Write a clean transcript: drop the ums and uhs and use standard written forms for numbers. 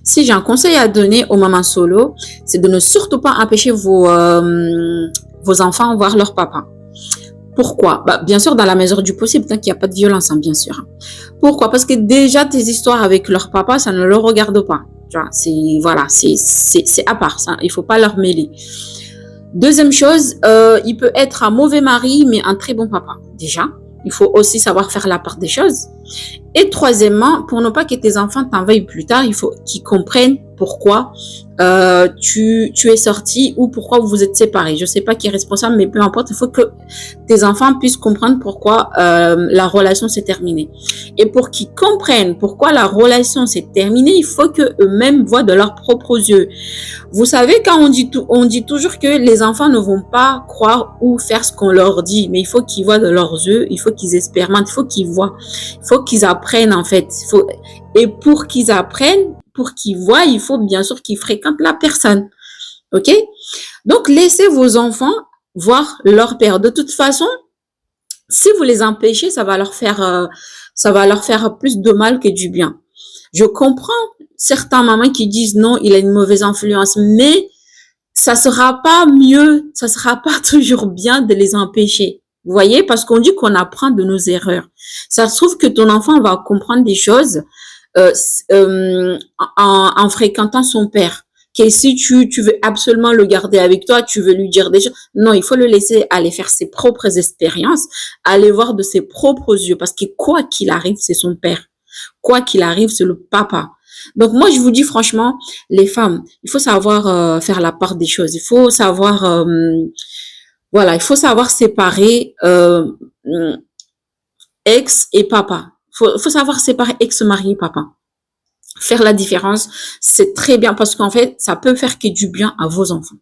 Si j'ai un conseil à donner aux mamans solo, c'est de ne surtout pas empêcher vos enfants de voir leur papa. Pourquoi? Bah, bien sûr, dans la mesure du possible, tant qu'il n'y a pas de violence, hein, bien sûr. Pourquoi? Parce que déjà, tes histoires avec leur papa, ça ne le regarde pas. Tu vois, c'est, voilà, c'est à part ça. Il faut pas leur mêler. Deuxième chose, il peut être un mauvais mari, mais un très bon papa. Déjà, il faut aussi savoir faire la part des choses. Et troisièmement, pour ne pas que tes enfants t'en veuillent plus tard, il faut qu'ils comprennent pourquoi tu es sorti ou pourquoi vous vous êtes séparés. Je sais pas qui est responsable, mais peu importe, il faut que tes enfants puissent comprendre pourquoi la relation s'est terminée. Et pour qu'ils comprennent pourquoi la relation s'est terminée, il faut qu'eux-mêmes voient de leurs propres yeux. Vous savez, quand on dit toujours que les enfants ne vont pas croire ou faire ce qu'on leur dit, mais il faut qu'ils voient de leurs yeux, il faut qu'ils expérimentent, il faut qu'ils voient, il faut qu'ils apprennent en fait. Et pour qu'ils apprennent, pour qu'ils voient, il faut bien sûr qu'ils fréquentent la personne. Ok? Donc, laissez vos enfants voir leur père. De toute façon, si vous les empêchez, ça va leur faire plus de mal que du bien. Je comprends certains mamans qui disent non, il a une mauvaise influence, mais ça sera pas mieux, ça sera pas toujours bien de les empêcher. Vous voyez, parce qu'on dit qu'on apprend de nos erreurs. Ça se trouve que ton enfant va comprendre des choses euh, en fréquentant son père. Que si tu veux absolument le garder avec toi, tu veux lui dire des choses. Non, il faut le laisser aller faire ses propres expériences, aller voir de ses propres yeux, parce que quoi qu'il arrive, c'est son père. Quoi qu'il arrive, c'est le papa. Donc moi, je vous dis franchement, les femmes, il faut savoir faire la part des choses. Il faut savoir, voilà, il faut savoir séparer ex et papa. Faut savoir séparer ex-mari et papa. Faire la différence, c'est très bien parce qu'en fait, ça peut faire que du bien à vos enfants.